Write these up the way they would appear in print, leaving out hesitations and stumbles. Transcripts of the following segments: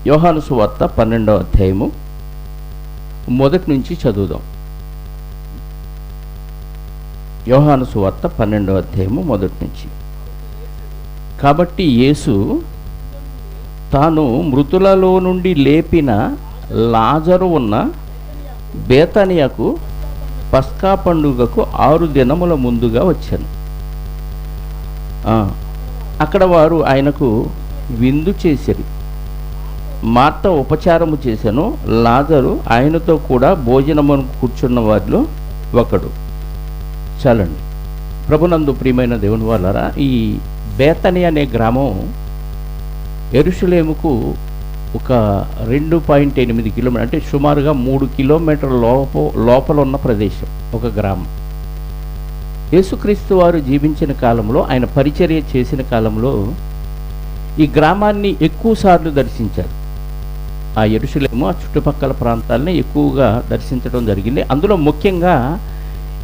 యోహాను సువార్త 12వ అధ్యాయము మొదటి నుంచి చదువుదాం. యోహాను సువార్త 12వ అధ్యాయము మొదటి నుంచి. కాబట్టి యేసు తాను మృతులలో నుండి లేపిన లాజరు ఉన్న బేతనియకు పస్కా పండుగకు 6 దినముల ముందుగా వచ్చాను. అక్కడ వారు ఆయనకు విందు చేసిరి. మార్త ఉపచారము చేశాను, లాజరు ఆయనతో కూడా భోజనమును కూర్చున్న వారిలో ఒకడు. చాలండి. ప్రభునందు ప్రియమైన దేవుని వాళ్ళారా, ఈ బేతని అనే గ్రామం యెరూషలేముకు ఒక 2.8 కిలోమీటర్, అంటే సుమారుగా 3 కిలోమీటర్ల లోపల ఉన్న ప్రదేశం, ఒక గ్రామం. యేసుక్రీస్తు వారు జీవించిన కాలంలో, ఆయన పరిచర్య చేసిన కాలంలో ఈ గ్రామాన్ని ఎక్కువ సార్లు దర్శించారు. ఆ యెరూషలేము, ఆ చుట్టుపక్కల ప్రాంతాలని ఎక్కువగా దర్శించడం జరిగింది. అందులో ముఖ్యంగా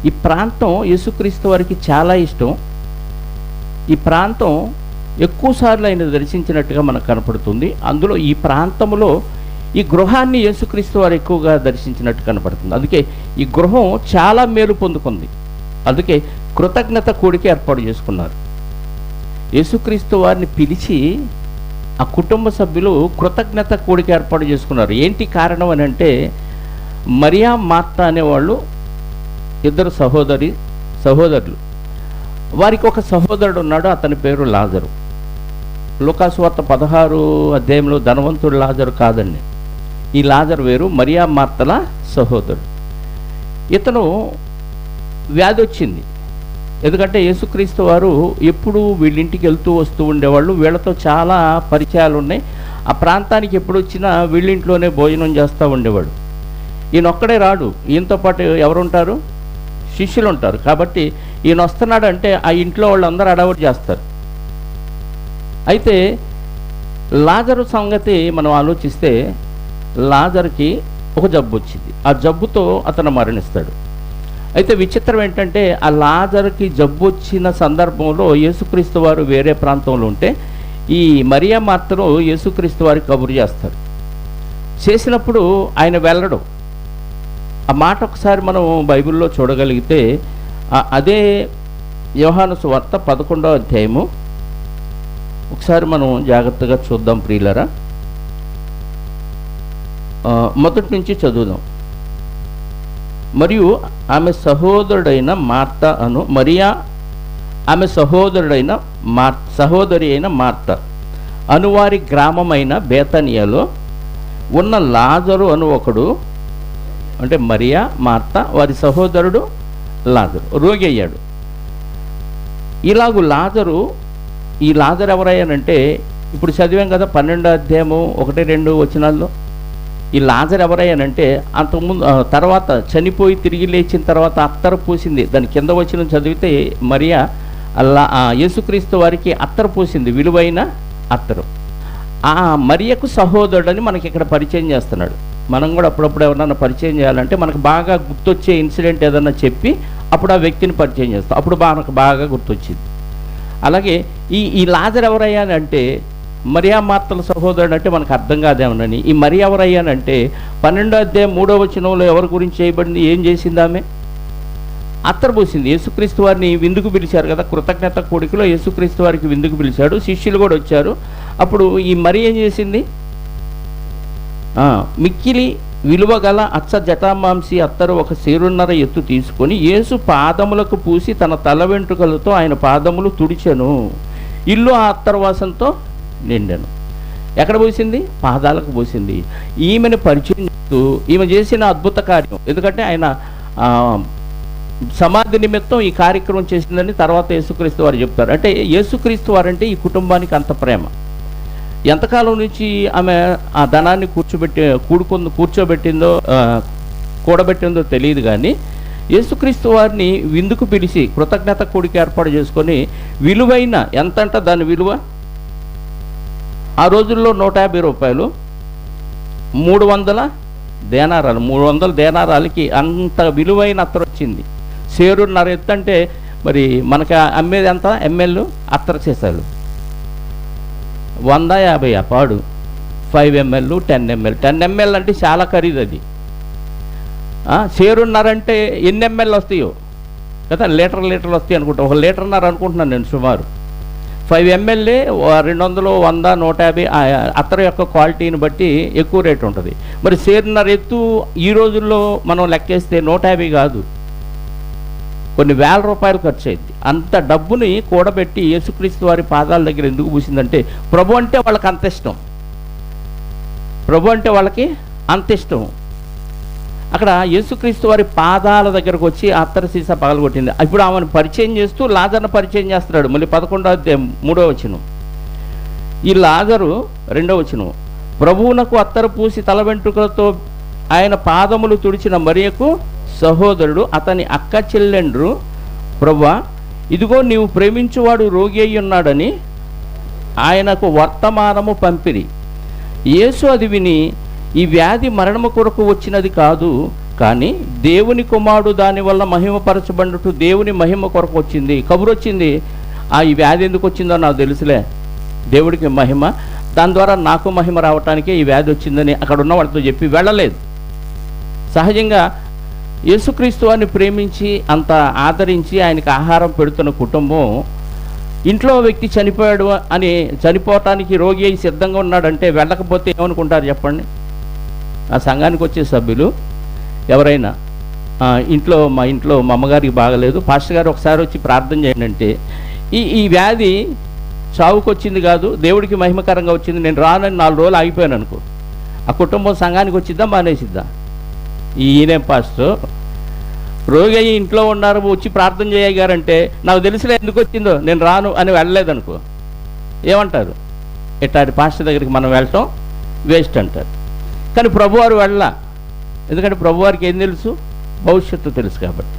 ఈ ప్రాంతం యేసుక్రీస్తు వారికి చాలా ఇష్టం. ఈ ప్రాంతం ఎక్కువ సార్లు ఆయన దర్శించినట్టుగా మనకు కనపడుతుంది. అందులో ఈ ప్రాంతంలో ఈ గృహాన్ని యేసుక్రీస్తు వారు ఎక్కువగా దర్శించినట్టు కనపడుతుంది. అందుకే ఈ గృహం చాలా మేలు పొందుకుంది. అందుకే కృతజ్ఞత కూడిక ఏర్పాటు చేసుకున్నారు. యేసుక్రీస్తు వారిని పిలిచి ఆ కుటుంబ సభ్యులు కృతజ్ఞత కూడిక ఏర్పాటు చేసుకున్నారు. ఏంటి కారణం అని అంటే, మరియా మార్త అనేవాళ్ళు ఇద్దరు సహోదరులు. వారికి ఒక సహోదరుడు ఉన్నాడు, అతని పేరు లాజరు. లూకాసు వార్త 16 అధ్యాయంలో ధనవంతుడు లాజరు కాదండి. ఈ లాజరు వేరు, మరియా మార్తల సహోదరుడు. ఇతను వ్యాధి వచ్చింది. ఎందుకంటే యేసుక్రీస్తు వారు ఎప్పుడు వీళ్ళింటికి వెళ్తూ వస్తూ ఉండేవాళ్ళు. వీళ్ళతో చాలా పరిచయాలు ఉన్నాయి. ఆ ప్రాంతానికి ఎప్పుడు వచ్చినా వీళ్ళింట్లోనే భోజనం చేస్తూ ఉండేవాడు. ఈయన ఒక్కడే రాడు, ఈయనతో పాటు ఎవరుంటారు? శిష్యులు ఉంటారు. కాబట్టి ఈయన వస్తున్నాడు అంటే ఆ ఇంట్లో వాళ్ళందరూ అడవుడు చేస్తారు. అయితే లాజరు సంగతి మనం ఆలోచిస్తే, లాజర్కి ఒక జబ్బు వచ్చింది. ఆ జబ్బుతో అతను మరణిస్తాడు. అయితే విచిత్రం ఏంటంటే, ఆ లాజర్కి జబ్బు వచ్చిన సందర్భంలో యేసుక్రీస్తు వారు వేరే ప్రాంతంలో ఉంటే, ఈ మరియా మార్తను యేసుక్రీస్తు వారికి కబురు చేస్తారు. చేసినప్పుడు ఆయన వెళ్ళడం, ఆ మాట ఒకసారి మనం బైబిల్లో చూడగలిగితే, అదే యోహాను సువార్త 11వ అధ్యాయము ఒకసారి మనం జాగ్రత్తగా చూద్దాం ప్రియులారా. మొదటి నుంచి చదువుదాం. మరియు ఆమె సహోదరుడైన మార్త అను మరియా, ఆమె సహోదరి అయిన మార్త అనువారి గ్రామమైన బేతనియలో ఉన్న లాజరు అను ఒకడు, అంటే మరియా మార్త వారి సహోదరుడు లాజరు రోగి అయ్యాడు. ఇలాగూ ఈ లాజరు ఎవరయ్యానంటే, ఇప్పుడు చదివాం కదా 12వ అధ్యాయము 1-2 వచనాల్లో. ఈ లాజరు ఎవరయ్యానంటే, అంతకుముందు తర్వాత చనిపోయి తిరిగి లేచిన తర్వాత అత్తరు పూసింది. దాని కింద వచ్చిన చదివితే మరియా యేసుక్రీస్తు వారికి అత్తరు పూసింది, విలువైన అత్తరు. ఆ మరియకు సహోదరుడని మనకి ఇక్కడ పరిచయం చేస్తున్నాడు. మనం కూడా అప్పుడప్పుడు ఎవరన్నా పరిచయం చేయాలంటే మనకు బాగా గుర్తొచ్చే ఇన్సిడెంట్ ఏదన్నా చెప్పి అప్పుడు ఆ వ్యక్తిని పరిచయం చేస్తాం. అప్పుడు మనకు బాగా గుర్తొచ్చింది. అలాగే ఈ లాజరు ఎవరయ్యానంటే, మరియా మార్తల సహోదరుడు అంటే మనకు అర్థం కాదేమోనని. ఈ మరి ఎవరయ్యానంటే 12వ అధ్యాయం 3వ వచనంలో ఎవరి గురించి చేయబడింది? ఏం చేసింది? ఆమె అత్తరు పూసింది. యేసుక్రీస్తు వారిని విందుకు పిలిచారు కదా, కృతజ్ఞత కూడికలో యేసుక్రీస్తు వారికి విందుకు పిలిచాడు. శిష్యులు కూడా వచ్చారు. అప్పుడు ఈ మరి ఏం చేసింది? మిక్కిలి విలువగల అచ్చ జటామాంసి అత్తరు ఒక సేరున్నర ఎత్తు తీసుకొని యేసు పాదములకు పూసి తన తల వెంట్రుకలతో ఆయన పాదములు తుడిచెను. ఇల్లు ఆ అత్తరు వాసనతో నిండాను. ఎక్కడ పోసింది? పాదాలకు పోసింది. ఈమెను పరిచయం చేస్తూ ఈమె చేసిన అద్భుత కార్యం, ఎందుకంటే ఆయన సమాధి నిమిత్తం ఈ కార్యక్రమం చేసిందని తర్వాత యేసుక్రీస్తు వారు చెప్తారు. అంటే యేసుక్రీస్తు వారంటే ఈ కుటుంబానికి అంత ప్రేమ. ఎంతకాలం నుంచి ఆమె ఆ ధనాన్ని కూడబెట్టిందో తెలియదు, కానీ యేసుక్రీస్తు వారిని విందుకు పిలిచి కృతజ్ఞత కూడిక ఏర్పాటు చేసుకొని విలువైన, ఎంతంట దాని విలువ ఆ రోజుల్లో 150 రూపాయలు, 300 దేనారాలు. 300 దేనారాలకి అంత విలువైన అత్తరు వచ్చింది. సేరున్నర ఎత్తు అంటే మరి మనకి అమ్మేది ఎంత? ఎంఎల్ అత్తరు చేశారు 150 పాడు. 5 ml 10 ml 10 ml అంటే చాలా ఖరీదు అది. షేరున్నారంటే ఎన్ని ఎంఎల్ వస్తాయో కదా, లీటర్లు వస్తాయి అనుకుంటా, 1 లీటర్న్నర అనుకుంటున్నాను నేను సుమారు. 5 ml 200, 100, 150 అత్తరు యొక్క క్వాలిటీని బట్టి ఎక్కువ రేటు ఉంటుంది. మరి షేరున్నర ఎత్తు ఈ రోజుల్లో మనం లెక్కేస్తే 150 కాదు, కొన్ని వేల రూపాయలు ఖర్చు అయింది. అంత డబ్బుని కూడబెట్టి యేసుక్రీస్తు వారి పాదాల దగ్గర ఎందుకు పూసిందంటే ప్రభు అంటే వాళ్ళకి అంత ఇష్టం, ప్రభు అంటే వాళ్ళకి అంత ఇష్టం. అక్కడ యేసుక్రీస్తు వారి పాదాల దగ్గరకు వచ్చి అత్తరు సీసా పగలగొట్టింది. ఇప్పుడు ఆమెను పరిచయం చేస్తూ లాజర్ను పరిచయం చేస్తున్నాడు. మళ్ళీ 11వ అధ్యాయం 3వ వచనం. ఈ లాజరు 2వ వచనం. ప్రభువునకు అత్తరు పూసి తల వెంట్రుకలతో ఆయన పాదములు తుడిచిన మరియకు సహోదరుడు అతని అక్క చెల్లెండ్రు, ప్రభువా ఇదిగో నీవు ప్రేమించువాడు రోగి అయి ఉన్నాడని ఆయనకు వర్తమానము పంపిరి. యేసు అది విని, ఈ వ్యాధి మరణము కొరకు వచ్చినది కాదు, కానీ దేవుని కుమారుడు దానివల్ల మహిమపరచబడినట్టు దేవుని మహిమ కొరకు వచ్చింది. కబురు వచ్చింది, ఈ వ్యాధి ఎందుకు వచ్చిందో నాకు తెలుసులే, దేవుడికి మహిమ, దాని ద్వారా నాకు మహిమ రావటానికే ఈ వ్యాధి వచ్చిందని అక్కడ ఉన్న వాళ్ళతో చెప్పి వెళ్ళలేదు. సహజంగా యేసుక్రీస్తు వారిని ప్రేమించి అంత ఆదరించి ఆయనకి ఆహారం పెడుతున్న కుటుంబం ఇంట్లో వ్యక్తి చనిపోయాడు అని, చనిపోవటానికి రోగి అయి సిద్ధంగా ఉన్నాడంటే వెళ్ళకపోతే ఏమనుకుంటారు చెప్పండి? ఆ సంఘానికి వచ్చే సభ్యులు ఎవరైనా మా ఇంట్లో మా అమ్మగారికి బాగలేదు, పాస్టర్ గారు ఒకసారి వచ్చి ప్రార్థన చేయండి అంటే, ఈ వ్యాధి చావుకు వచ్చింది కాదు, దేవుడికి మహిమకరంగా వచ్చింది, నేను రానని 4 రోజులు ఆగిపోయాను అనుకో, ఆ కుటుంబం సంఘానికి వచ్చిద్దా మానేసిద్దా? ఈయనే పాస్టర్ రోగి అయ్యి ఇంట్లో ఉన్నారు, వచ్చి ప్రార్థన చేయగారంటే నాకు తెలిసిలే ఎందుకు వచ్చిందో, నేను రాను అని వెళ్ళలేదనుకో, ఏమంటారు? ఇట్లాంటి పాస్టర్ దగ్గరికి మనం వెళ్ళటం వేస్ట్ అంటారు. కానీ ప్రభువారు వెళ్ళా, ఎందుకంటే ప్రభువారికి ఏం తెలుసు? భవిష్యత్తు తెలుసు. కాబట్టి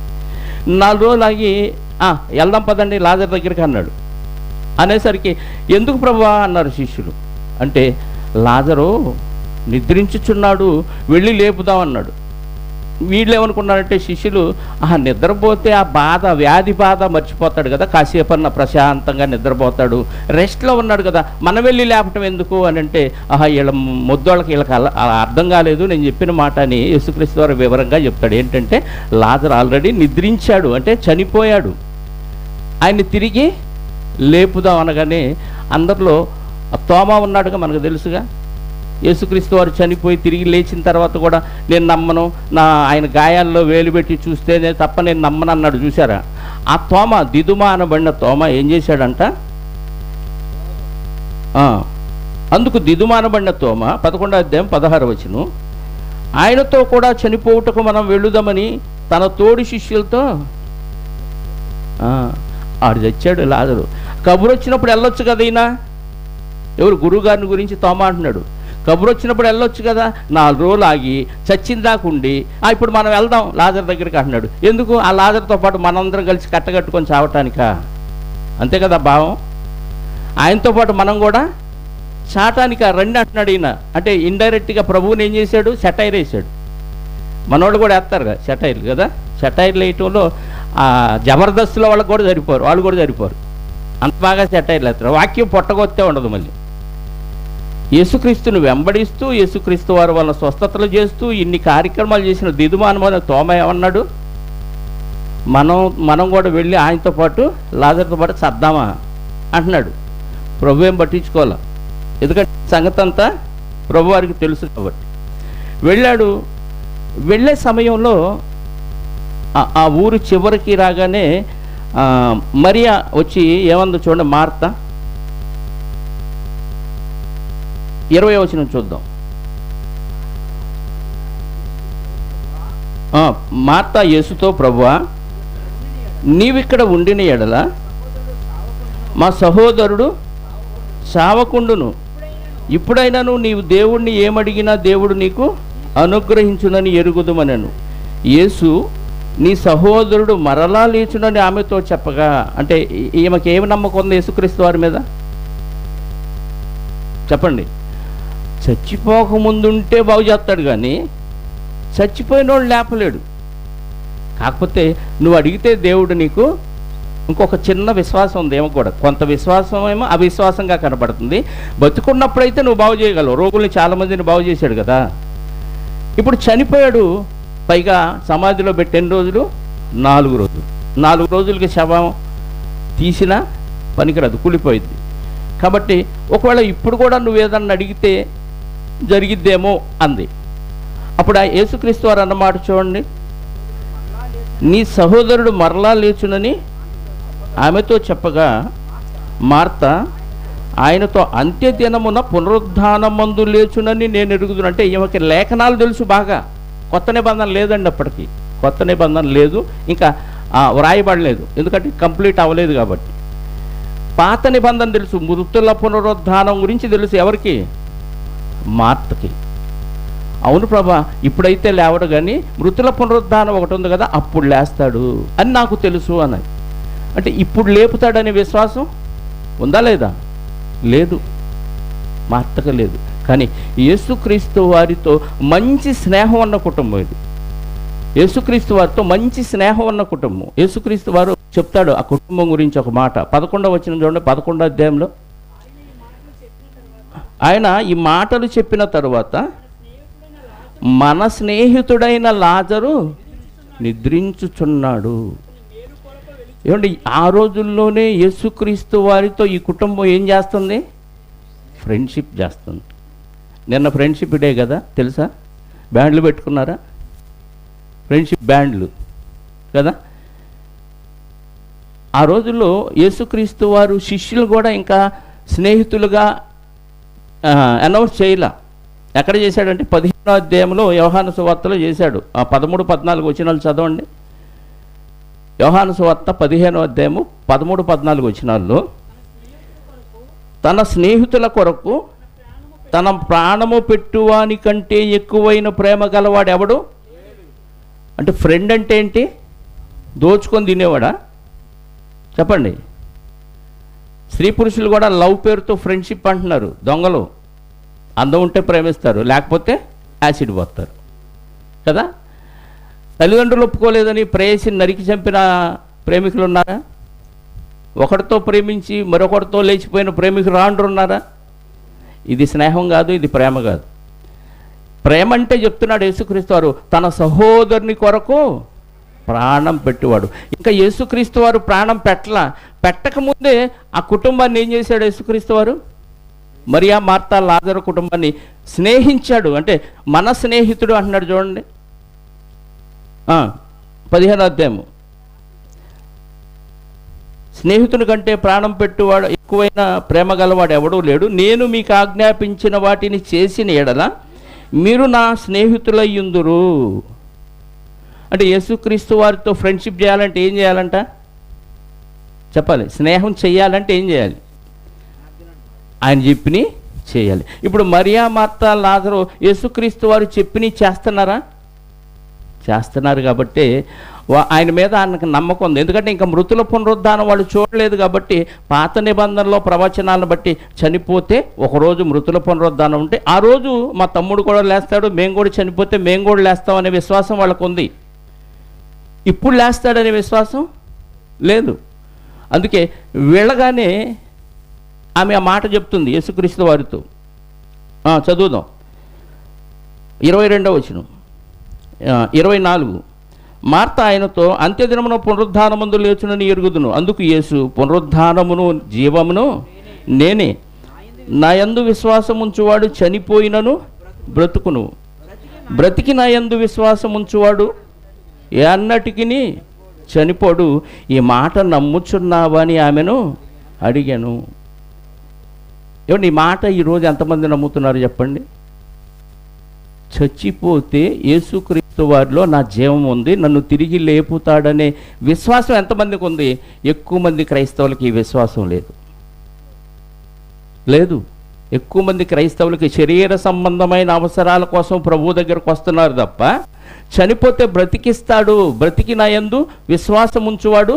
4 రోజులు ఆగి వెళ్దాం పదండి లాజర్ దగ్గరికి అన్నాడు. అనేసరికి ఎందుకు ప్రభువా అన్నారు శిష్యులు. అంటే లాజరు నిద్రించుచున్నాడు, వెళ్ళి లేపుదాం అన్నాడు. వీళ్ళు ఏమనుకున్నారంటే శిష్యులు, నిద్రపోతే ఆ బాధ, వ్యాధి బాధ మర్చిపోతాడు కదా, కాసేపన్న ప్రశాంతంగా నిద్రపోతాడు, రెస్ట్లో ఉన్నాడు కదా, మనం వెళ్ళి లేపటం ఎందుకు అని అంటే, వీళ్ళ ముద్దోళ్ళకి వీళ్ళకి అర్థం కాలేదు నేను చెప్పిన మాట అని యేసుక్రీస్తు వారు వివరంగా చెప్తాడు. ఏంటంటే లాజరు ఆల్రెడీ నిద్రించాడు, అంటే చనిపోయాడు, ఆయన్ని తిరిగి లేపుదాం అనగానే అందరిలో తోమా ఉన్నాడుగా, మనకు తెలుసుగా. యేసుక్రీస్తు వారు చనిపోయి తిరిగి లేచిన తర్వాత కూడా నేను నమ్మను, ఆయన గాయాల్లో వేలు పెట్టి చూస్తేనే తప్ప నేను నమ్మను అన్నాడు. చూసారా? ఆ తోమ, దిదుమా అనబడిన తోమ ఏం చేశాడంట? అందుకు దిదుమా అనబడిన తోమ 11వ అధ్యాయం 16వ వచనం, ఆయనతో కూడా చనిపోవుటకు మనం వెళ్ళుదామని తన తోడి శిష్యులతో ఆడు తెచ్చాడు లాజరు. కబురు వచ్చినప్పుడు వెళ్ళొచ్చు కదా, ఈయన ఎవరు? గురువుగారిని గురించి తోమ అంటున్నాడు. కబురు వచ్చినప్పుడు వెళ్ళొచ్చు కదా, 4 రోజులు ఆగి చచ్చిందాకుండి ఇప్పుడు మనం వెళ్దాం లాజర్ దగ్గరికి అంటున్నాడు. ఎందుకు? ఆ లాజర్తో పాటు మనందరం కలిసి కట్టగట్టుకొని చావటానికా? అంతే కదా భావం. ఆయనతో పాటు మనం కూడా చాటానికా రండి అంటున్నాడు ఈయన. అంటే ఇండైరెక్ట్గా ప్రభువుని ఏం చేశాడు? సెటైర్ వేసాడు. మనోళ్ళు కూడా వేస్తారు కదా సెటైర్లు కదా, సెటైర్లు వేయటంలో జబర్దస్త్లో వాళ్ళకి కూడా సరిపోరు, వాళ్ళు కూడా సరిపోరు, అంత బాగా సెటైర్లు వేస్తారు. వాక్యం పొట్టగొత్తే ఉండదు. మళ్ళీ యేసుక్రీస్తుని వెంబడిస్తూ యేసుక్రీస్తు వారు వాళ్ళ స్వస్థతలు చేస్తూ ఇన్ని కార్యక్రమాలు చేసిన దిదుమానమైన తోమ ఏమన్నాడు? మనం కూడా వెళ్ళి ఆయనతో పాటు లాజర్తో పాటు చద్దామా అంటున్నాడు. ప్రభు ఏం పట్టించుకోవాలా, ఎందుకంటే సంగతి అంతా ప్రభు వారికి తెలుసు కాబట్టి వెళ్ళాడు. వెళ్ళే సమయంలో ఆ ఊరు చివరికి రాగానే మరియా వచ్చి ఏమందో చూడండి. మార్తా 20వ వచనం చూద్దాం. మార్తా యేసుతో, ప్రభువా నీవిక్కడ ఉండిన ఎడల మా సహోదరుడు చావకుండును, ఇప్పుడైనాను నీవు దేవుణ్ణి ఏమడిగినా దేవుడు నీకు అనుగ్రహించునని ఎరుగుదుమనను. యేసు నీ సహోదరుడు మరలా లేచునని ఆమెతో చెప్పగా, అంటే ఈమెకి ఏమి నమ్మకం ఉంది యేసుక్రీస్తు వారి మీద చెప్పండి? చచ్చిపోకముందుంటే బాగు చేస్తాడు, కానీ చచ్చిపోయిన వాడు లేపలేడు. కాకపోతే నువ్వు అడిగితే దేవుడు నీకు ఇంకొక చిన్న విశ్వాసం ఉంది ఏమో కూడా, కొంత విశ్వాసం ఏమో అవిశ్వాసంగా కనబడుతుంది. బతుకున్నప్పుడైతే నువ్వు బాగు చేయగలవు, రోగుల్ని చాలామందిని బాగు చేశాడు కదా. ఇప్పుడు చనిపోయాడు, పైగా సమాధిలో పెట్టి ఎన్ని రోజులు? 4 రోజులు. 4 రోజులకి శవం తీసినా పనికిరాదు, కూలిపోయింది. కాబట్టి ఒకవేళ ఇప్పుడు కూడా నువ్వు ఏదన్నా అడిగితే జరిగిద్దేమో అంది. అప్పుడు ఆ యేసుక్రీస్తు వారు అన్నమాట చూడండి, నీ సహోదరుడు మరలా లేచునని ఆమెతో చెప్పగా మార్త ఆయనతో అంత్యదినమున పునరుద్ధానమందు లేచునని నేను ఎరుగుదును. అంటే ఈమెకి లేఖనాలు తెలుసు బాగా. కొత్త నిబంధన లేదండి, అప్పటికి కొత్త నిబంధన లేదు, ఇంకా వ్రాయబడలేదు, ఎందుకంటే కంప్లీట్ అవ్వలేదు కాబట్టి. పాత నిబంధన తెలుసు, మృతుల పునరుద్ధానం గురించి తెలుసు. ఎవరికి? మార్తకి. అవును ప్రభా, ఇప్పుడైతే లేవడు, కానీ మృతుల పునరుద్ధానం ఒకటి ఉంది కదా, అప్పుడు లేస్తాడు అని నాకు తెలుసు అన్నది. అంటే ఇప్పుడు లేపుతాడనే విశ్వాసం ఉందా లేదా? లేదు, మార్తకు లేదు. కానీ యేసుక్రీస్తు వారితో మంచి స్నేహం ఉన్న కుటుంబం ఇది. యేసుక్రీస్తు వారితో మంచి స్నేహం ఉన్న కుటుంబం. యేసుక్రీస్తు వారు చెప్తాడు ఆ కుటుంబం గురించి ఒక మాట. 11వ వచనం చూడండి, 11వ అధ్యాయంలో. ఆయన ఈ మాటలు చెప్పిన తరువాత మన స్నేహితుడైన లాజరు నిద్రించుచున్నాడు. ఏమండి, ఆ రోజుల్లోనే యేసుక్రీస్తు వారితో ఈ కుటుంబం ఏం చేస్తుంది? ఫ్రెండ్షిప్ చేస్తుంది. నిన్న ఫ్రెండ్షిప్ డే కదా, తెలుసా? బ్యాండ్లు పెట్టుకున్నారా? ఫ్రెండ్షిప్ బ్యాండ్లు కదా. ఆ రోజుల్లో యేసుక్రీస్తు వారు శిష్యులు కూడా ఇంకా స్నేహితులుగా అనౌన్స్ చేయలే. ఎక్కడ చేశాడంటే 15వ అధ్యాయంలో యోహాను సువార్తలో చేశాడు. ఆ 13-14 వచనాలు చదవండి. యోహాను సువార్త 15వ అధ్యాయము 13-14 వచనాల్లో, తన స్నేహితుల కొరకు తన ప్రాణము పెట్టువాని కంటే ఎక్కువైన ప్రేమ గలవాడు ఎవడు? అంటే ఫ్రెండ్ అంటే ఏంటి? దోచుకొని తినేవాడా? చెప్పండి. స్త్రీ పురుషులు కూడా లవ్ పేరుతో ఫ్రెండ్షిప్ అంటున్నారు. దొంగలు. అందం ఉంటే ప్రేమిస్తారు, లేకపోతే యాసిడ్ పోస్తారు కదా. తల్లిదండ్రులు ఒప్పుకోలేదని ప్రేయసిని నరికి చంపిన ప్రేమికులు ఉన్నారా? ఒకరితో ప్రేమించి మరొకరితో లేచిపోయిన ప్రేమికులు ఉన్నారా? ఇది స్నేహం కాదు, ఇది ప్రేమ కాదు. ప్రేమ అంటే చెప్తున్నాడు యేసుక్రీస్తు వారు, తన సహోదరుని కొరకు ప్రాణం పెట్టేవాడు. ఇంకా యేసుక్రీస్తు వారు ప్రాణం పెట్టకముందే ఆ కుటుంబాన్ని ఏం చేశాడు యేసుక్రీస్తు వారు? మరియా, మార్తా, లాజరు కుటుంబాన్ని స్నేహించాడు. అంటే మన స్నేహితుడు అంటున్నాడు చూడండి. 15వ అధ్యాయము, స్నేహితుని కంటే ప్రాణం పెట్టువాడు ఎక్కువైన ప్రేమ గలవాడు ఎవడూ లేడు. నేను మీకు ఆజ్ఞాపించిన వాటిని చేసిన ఎడల మీరు నా స్నేహితులయ్యుందురు. అంటే యేసుక్రీస్తు వారితో ఫ్రెండ్షిప్ చేయాలంటే ఏం చేయాలంట? చెప్పాలి. స్నేహం చేయాలంటే ఏం చేయాలి? ఆయన చెప్పిని చేయాలి. ఇప్పుడు మరియా, మార్తా, లాజరు యేసుక్రీస్తు వారు చెప్పిని చేస్తున్నారా? చేస్తున్నారు. కాబట్టి ఆయన మీద ఆయనకు నమ్మకం ఉంది. ఎందుకంటే ఇంకా మృతుల పునరుద్ధానం వాళ్ళు చూడలేదు కాబట్టి, పాత నిబంధనలో ప్రవచనాలను బట్టి చనిపోతే ఒకరోజు మృతుల పునరుద్ధానం ఉంటే ఆ రోజు మా తమ్ముడు కూడా లేస్తాడు, మేము కూడా చనిపోతే మేము కూడా లేస్తాం అనే విశ్వాసం వాళ్ళకు ఉంది. ఇప్పుడు లేస్తాడనే విశ్వాసం లేదు. అందుకే వెళ్ళగానే ఆమె ఆ మాట చెప్తుంది యేసుక్రీస్తు వారితో. చదువుదాం. 22వ వచనం, 24. మార్త ఆయనతో అంత్యదినమున పునరుద్ధానమందు లేచునని ఎరుగుదును. అందుకు యేసు, పునరుద్ధానమును జీవమును నేనే. నా యందు విశ్వాసం ఉంచువాడు చనిపోయినను బ్రతుకును, బ్రతికి నా యందు విశ్వాసం ఉంచువాడు ఎన్నటికి చనిపోడు. ఈ మాట నమ్ముచున్నావా అని ఆమెను అడిగాను. ఏమండి, ఈ మాట ఈరోజు ఎంతమంది నమ్ముతున్నారు చెప్పండి? చచ్చిపోతే యేసుక్రీస్తు వారిలో నా జీవం ఉంది, నన్ను తిరిగి లేపుతాడనే విశ్వాసం ఎంతమందికి ఉంది? ఎక్కువ మంది క్రైస్తవులకి ఈ విశ్వాసం లేదు. ఎక్కువ మంది క్రైస్తవులకి శరీర సంబంధమైన అవసరాల కోసం ప్రభు దగ్గరకు వస్తున్నారు తప్ప, చనిపోతే బ్రతికిస్తాడు, బ్రతికి నా యందు విశ్వాసం ఉంచువాడు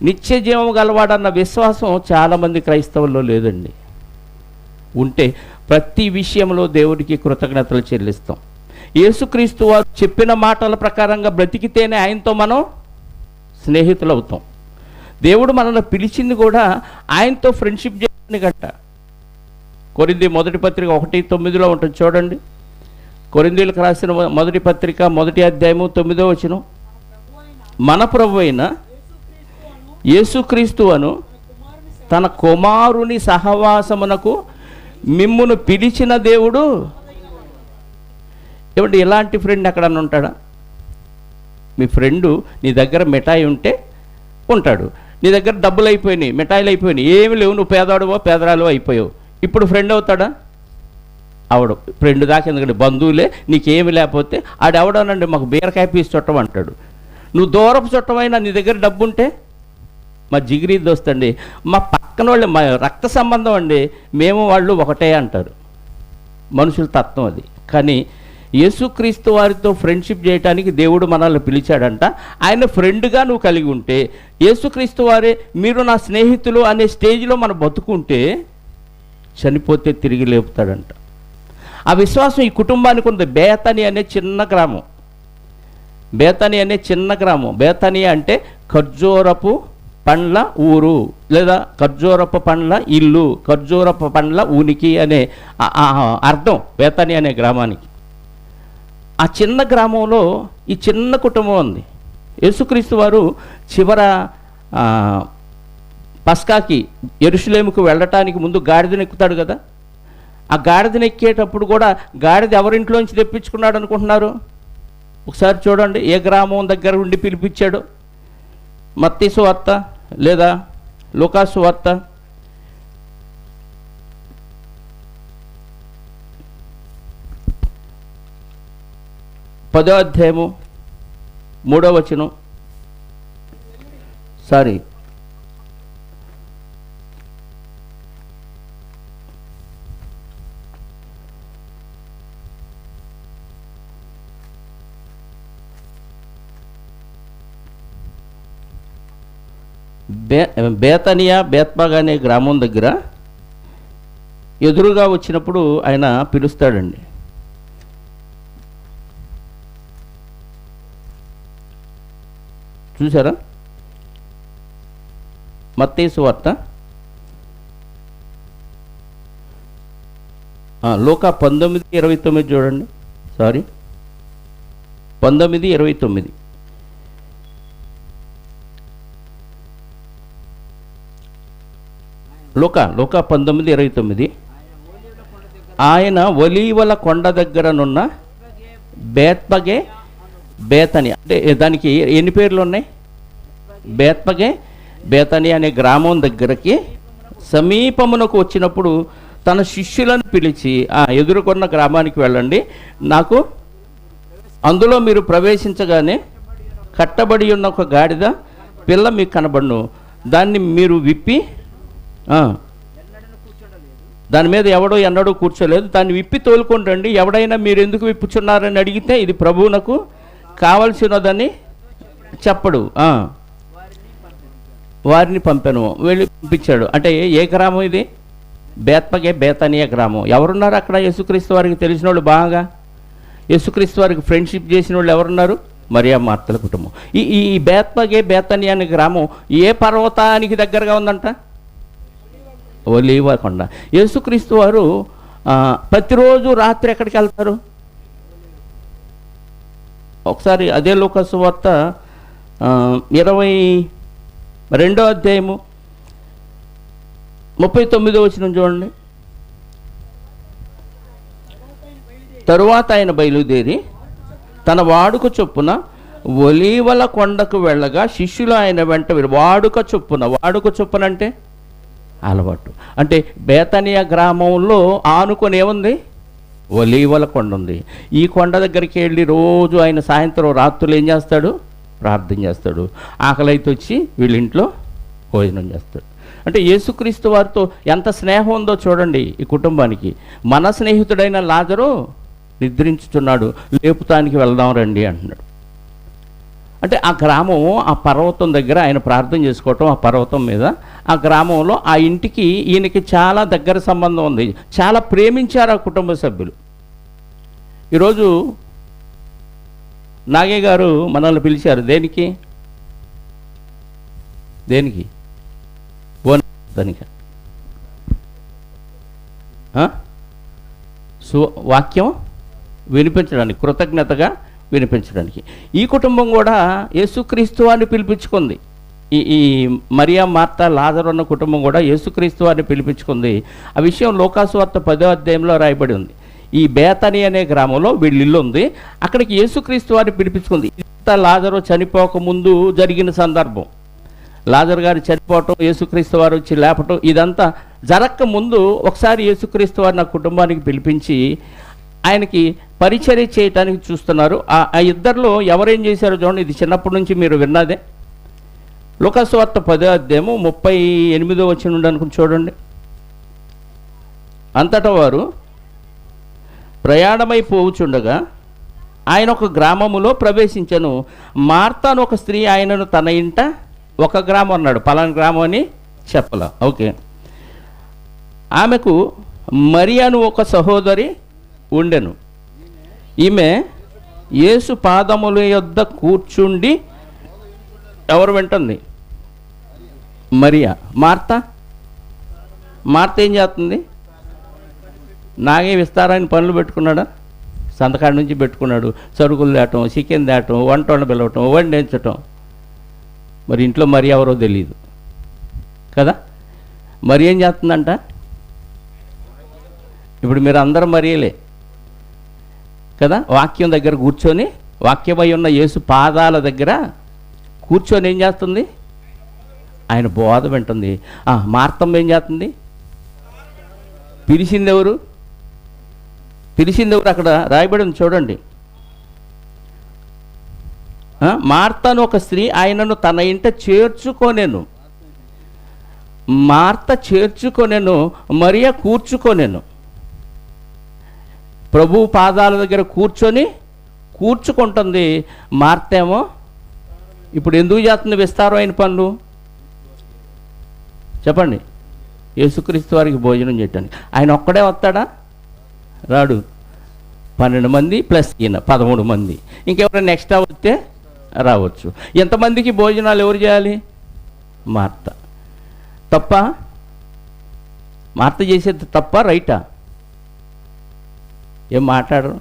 నిత్య జీవం గలవాడన్న విశ్వాసం చాలామంది క్రైస్తవుల్లో లేదండి. ఉంటే ప్రతి విషయంలో దేవుడికి కృతజ్ఞతలు చెల్లిస్తాం. యేసుక్రీస్తు వారు చెప్పిన మాటల ప్రకారంగా బ్రతికితేనే ఆయనతో మనం స్నేహితులు అవుతాం. దేవుడు మనల్ని పిలిచింది కూడా ఆయనతో ఫ్రెండ్షిప్ చేయడానికంట. కొరింథీ మొదటి పత్రిక 1:9 ఉంటుంది చూడండి. కొరింథీలకు రాసిన మొదటి పత్రిక 1వ అధ్యాయము 9వ వచనం. మన ప్రభు అయిన యేసుక్రీస్తు అను తన కుమారుని సహవాసమునకు మిమ్మును పిలిచిన దేవుడు. ఏమంటే ఇలాంటి ఫ్రెండ్ ఎక్కడన్నా ఉంటాడా? మీ ఫ్రెండు నీ దగ్గర మిఠాయి ఉంటే ఉంటాడు, నీ దగ్గర డబ్బులు అయిపోయినాయి, మిఠాయిలు అయిపోయినాయి, ఏమి లేవు, నువ్వు పేదవాడువో పేదరాలు అయిపోయావు, ఇప్పుడు ఫ్రెండ్ అవుతాడా? అవడు. ఫ్రెండ్ దాకా ఎందుకంటే బంధువులే, నీకేమి లేకపోతే ఆడెవడోనండి మాకు బీరకాయ పీసు చుట్టం అంటాడు. నువ్వు దూరపు చుట్టమైనా నీ దగ్గర డబ్బు ఉంటే, మా జిగిరి దోస్తండి, మా పక్కన వాళ్ళు మా రక్త సంబంధం అండి, మేము వాళ్ళు ఒకటే అంటారు. మనుషుల తత్వం అది. కానీ యేసుక్రీస్తు వారితో ఫ్రెండ్షిప్ చేయడానికి దేవుడు మనల్ని పిలిచాడంట. ఆయన ఫ్రెండ్గా నువ్వు కలిగి ఉంటే, యేసుక్రీస్తు వారే మీరు నా స్నేహితులు అనే స్టేజ్లో మనం బతుకుంటే చనిపోతే తిరిగి లేపుతాడంట. ఆ విశ్వాసం ఈ కుటుంబానికి ఉంది. బేతని అనే చిన్న గ్రామం, బేతని అనే చిన్న గ్రామం. బేతని అంటే ఖర్జూరపు పండ్ల ఊరు, లేదా ఖర్జూరపు పండ్ల ఇల్లు, ఖర్జూరపు పండ్ల ఉనికి అనే అర్థం బేతని అనే గ్రామానికి. ఆ చిన్న గ్రామంలో ఈ చిన్న కుటుంబం ఉంది. యేసుక్రీస్తు వారు చివర పస్కాకి యెరూషలేముకు వెళ్ళటానికి ముందు గాడిదనెక్కుతాడు కదా. ఆ గాడిదనెక్కేటప్పుడు కూడా గాడిద ఎవరింట్లోంచి తెప్పించుకున్నాడు అనుకుంటున్నారు? ఒకసారి చూడండి, ఏ గ్రామం దగ్గర ఉండి పిలిపించాడు. మత్తయి సువార్త లేదా లూకా సువార్త 10వ అధ్యాయము 3వ వచనం. సారీ, బేతనియా బేత్బాగ్ అనే గ్రామం దగ్గర ఎదురుగా వచ్చినప్పుడు ఆయన పిలుస్తాడండి. చూసారా? మత్తయి సువార్త లూకా 19:29 చూడండి. సారీ, 19:29. లూకా 19:29. ఆయన ఒలీవల కొండ దగ్గరనున్న బేత్పగే బేతని, అంటే దానికి ఎన్ని పేర్లు ఉన్నాయి? బేత్పగే బేతని అనే గ్రామం దగ్గరకి సమీపమునకు వచ్చినప్పుడు తన శిష్యులను పిలిచి, ఎదుర్కొన్న గ్రామానికి వెళ్ళండి, నాకు అందులో మీరు ప్రవేశించగానే కట్టబడి ఉన్న ఒక గాడిద పిల్ల మీకు కనబడును, దాన్ని మీరు విప్పి, దాని మీద ఎవడో ఎన్నడూ కూర్చోలేదు, దాన్ని విప్పి తోలుకొని రండి. ఎవడైనా మీరు ఎందుకు విప్పుచున్నారని అడిగితే ఇది ప్రభువునకు కావలసినదని చెప్పడు, వారిని పంపాను. వెళ్ళి పంపించాడు. అంటే ఏ గ్రామం ఇది? బేత్పగే బేతనియా గ్రామం. ఎవరున్నారు అక్కడ? యేసుక్రీస్తు వారికి తెలిసిన వాళ్ళు, బాగా యేసుక్రీస్తు వారికి ఫ్రెండ్షిప్ చేసిన వాళ్ళు ఎవరున్నారు? మరియా మార్తల కుటుంబం. ఈ బేత్పగే బేతనియా అనే గ్రామం ఏ పర్వతానికి దగ్గరగా ఉందంట? ఒలీవ కొండ. యేసుక్రీస్తు వారు ప్రతిరోజు రాత్రి ఎక్కడికి వెళ్తారు? ఒకసారి అదే లూకా సువార్త 22వ అధ్యాయము 39వ వచనం చూడండి. తరువాత ఆయన బయలుదేరి తన వాడుక చొప్పున ఒలీవల కొండకు వెళ్ళగా శిష్యులు ఆయన వెంట వాడుక చొప్పున అంటే అలవాటు. అంటే బేతనియా గ్రామంలో ఆనుకొని ఏముంది? ఒలీవల కొండ ఉంది. ఈ కొండ దగ్గరికి వెళ్ళి రోజు ఆయన సాయంత్రం రాత్రులు ఏం చేస్తాడు? ప్రార్థన చేస్తాడు. ఆకలి అయితే వచ్చి వీళ్ళింట్లో భోజనం చేస్తాడు. అంటే యేసుక్రీస్తు వారితో ఎంత స్నేహం ఉందో చూడండి ఈ కుటుంబానికి. మన స్నేహితుడైన లాజరు నిద్రించుచున్నాడు, లేపుతానికి వెళ్దాం రండి అంటున్నాడు. అంటే ఆ గ్రామం, ఆ పర్వతం దగ్గర ఆయన ప్రార్థన చేసుకోవటం, ఆ పర్వతం మీద, ఆ గ్రామంలో ఆ ఇంటికి ఈయనకి చాలా దగ్గర సంబంధం ఉంది. చాలా ప్రేమించారు ఆ కుటుంబ సభ్యులు. ఈరోజు నాగయ్య గారు మనల్ని పిలిచారు. దేనికి? దేనికి? దానికి వాక్యం వినిపించడానికి, కృతజ్ఞతగా వినిపించడానికి. ఈ కుటుంబం కూడా యేసుక్రీస్తు వారిని పిలిపించుకుంది. ఈ మరియా, మార్తా, లాజరు ఉన్న కుటుంబం కూడా యేసుక్రీస్తు వారిని పిలిపించుకుంది. ఆ విషయం లూకాసు వార్త 10వ అధ్యాయంలో రాయబడి ఉంది. ఈ బేతని అనే గ్రామంలో వీళ్ళ ఇల్లు ఉంది. అక్కడికి యేసుక్రీస్తు వారిని పిలిపించుకుంది. ఇంత లాజరు చనిపోక ముందు జరిగిన సందర్భం. లాజరు గారు చనిపోవటం, యేసుక్రీస్తు వారు వచ్చి లేపటం, ఇదంతా జరక్క ముందు ఒకసారి యేసుక్రీస్తు వారు నా కుటుంబానికి పిలిపించి ఆయనకి పరిచర్య చేయటానికి చూస్తున్నారు. ఆ ఇద్దరిలో ఎవరేం చేశారో చూడండి. ఇది చిన్నప్పటి నుంచి మీరు విన్నదే. లూకాసు వార్త 10వ అధ్యాయము 38వ వచనం నుండి అనుకుని చూడండి. అంతటా వారు ప్రయాణమై పోవుచుండగా ఆయన ఒక గ్రామములో ప్రవేశించను. మార్తాను ఒక స్త్రీ ఆయనను తన ఇంట, ఒక గ్రామం అన్నాడు, పలానా గ్రామం అని చెప్పలా, ఓకే. ఆమెకు మరియను ఒక సహోదరి ఉండెను. ఈమె యేసు పాదముల యొద్ద కూర్చుండి, ఎవరు వింటుంది? మరియా. మార్త ఏం చేస్తుంది? నాగే విస్తారాన్ని పనులు పెట్టుకున్నాడా? సంతకాడి నుంచి పెట్టుకున్నాడు. సరుకులు తేటం, చికెన్ తేటం, వంటోళ్ళని పిలవటం, వండించటం. మరి ఇంట్లో మరి ఎవరో తెలియదు కదా. మరి ఏం చేస్తుందంట? ఇప్పుడు మీరు అందరూ మరియలే కదా. వాక్యం దగ్గర కూర్చొని, వాక్యమై ఉన్న యేసు పాదాల దగ్గర కూర్చొని ఏం చేస్తుంది? ఆయన బోధ వింటుంది. మార్తమ్మ ఏం చేస్తుంది? పిలిచిందెవరు? అక్కడ రాయబడింది చూడండి. మార్తను ఒక స్త్రీ ఆయనను తన ఇంట చేర్చుకొనెను. మార్త చేర్చుకొనెను, మరియ కూర్చుకొనెను. ప్రభు పాదాల దగ్గర కూర్చుకుంటుంది. మార్తేమో ఇప్పుడు ఎందుకు చేస్తుంది విస్తారమైన పనులు? చెప్పండి. యేసుక్రీస్తు వారికి భోజనం చేయటానికి. ఆయన ఒక్కడే వస్తాడా? రాడు. 12 మంది ప్లస్ ఈయన 13 మంది. ఇంకెవరైనా ఎక్స్ట్రా వస్తే రావచ్చు. ఎంతమందికి భోజనాలు ఎవరు చేయాలి? మార్త. తప్ప? మార్త చేసేది తప్ప రైటా? ఏం మాట్లాడరు.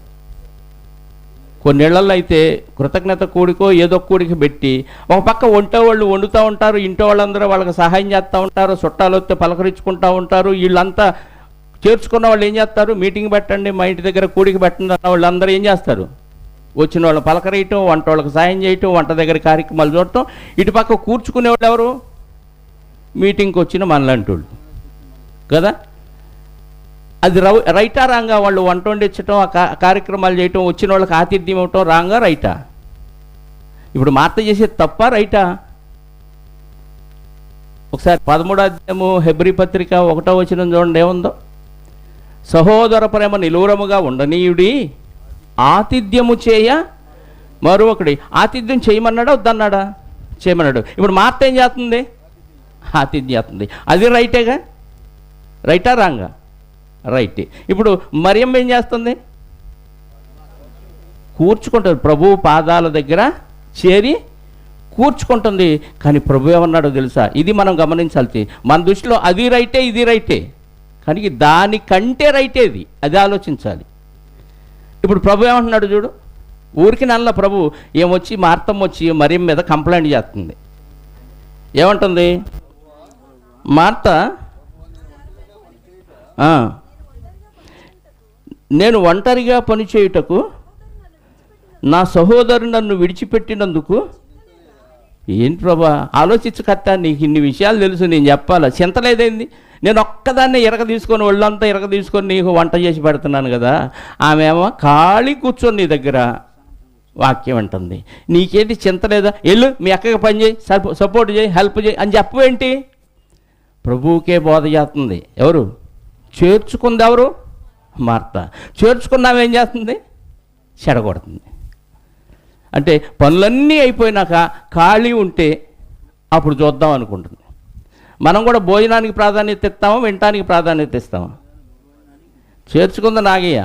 కొన్నేళ్లలో అయితే కృతజ్ఞత కూడికో ఏదో కూడికి పెట్టి ఒక పక్క వంట వాళ్ళు వండుతూ ఉంటారు, ఇంట్లో వాళ్ళందరూ వాళ్ళకి సహాయం చేస్తూ ఉంటారు, చుట్టాలు వస్తే పలకరించుకుంటూ ఉంటారు. వీళ్ళంతా చేర్చుకున్న వాళ్ళు ఏం చేస్తారు? మీటింగ్ పెట్టండి, మా ఇంటి దగ్గర కూడికి పెట్టండి అన్న వాళ్ళందరూ ఏం చేస్తారు? వచ్చిన వాళ్ళు పలకరేయటం, వంట వాళ్ళకి సాయం చేయటం, వంట దగ్గర కార్యక్రమాలు చూడటం. ఇటు పక్క కూర్చుకునేవాళ్ళు ఎవరు? మీటింగ్కి వచ్చిన మనలాంటి కదా. అది రైటా రాంగా? వాళ్ళు వంట వండించటం, కార్యక్రమాలు చేయటం, వచ్చిన వాళ్ళకి ఆతిథ్యం ఇవ్వటం రాంగా రైటా? ఇప్పుడు మార్త చేసేది తప్ప రైటా? ఒకసారి 13వ అధ్యాయము హెబ్రీ పత్రిక 1వ వచనం చూడండి ఏముందో. సహోదర ప్రేమ నిలూరముగా ఉండనీయుడి, ఆతిథ్యము చేయ మరొకడి. ఆతిథ్యం చేయమన్నాడా వద్దన్నాడా? చేయమన్నాడు. ఇప్పుడు మార్త ఏం చేస్తుంది? ఆతిథ్యం చేస్తుంది. అది రైటేగా? రైటా రాంగా? రైటే. ఇప్పుడు మరియమ్మ ఏం చేస్తుంది? కూర్చుకుంటుంది. ప్రభు పాదాల దగ్గర చేరి కూర్చుకుంటుంది. కానీ ప్రభు ఏమన్నాడో తెలుసా? ఇది మనం గమనించాల్సి. మన దృష్టిలో అది రైటే, ఇది రైటే, కానీ దానికంటే రైటేది, అది ఆలోచించాలి. ఇప్పుడు ప్రభు ఏమంటున్నాడు చూడు. ఊరికి నల్ల ప్రభు ఏమొచ్చి మార్తమ్మ వచ్చి మరియమ్మ మీద కంప్లైంట్ చేస్తుంది. ఏమంటుంది మార్త? నేను ఒంటరిగా పనిచేయుటకు నా సహోదరు నన్ను విడిచిపెట్టినందుకు. ఏంటి ప్రభా, ఆలోచించకత్తా, నీకు ఇన్ని విషయాలు తెలుసు, నేను చెప్పాలా? చింతలేదేంది? నేను ఒక్కదాన్నే ఇరగ తీసుకొని, ఒళ్ళంతా ఇరగ తీసుకొని నీకు వంట చేసి పెడుతున్నాను కదా. ఆమె ఏమో ఖాళీ కూర్చొని నీ దగ్గర వాక్యం అంటుంది. నీకేంటి చింతలేదా? వెళ్ళు మీ అక్కకి పని చేయి, సపోర్ట్ చేయి, హెల్ప్ చేయి అని చెప్పవేంటి? ప్రభువుకే బోధ చేస్తుంది. ఎవరు? చేర్చుకుంది ఎవరు? మార్త. చేర్చుకున్నామేం చేస్తుంది? చెడగొడుతుంది. అంటే పనులన్నీ అయిపోయినాక ఖాళీ ఉంటే అప్పుడు చూద్దాం అనుకుంటుంది. మనం కూడా భోజనానికి ప్రాధాన్యత ఇస్తామా, వినటానికి ప్రాధాన్యత ఇస్తామా? చేర్చుకుంది నాగయ్య,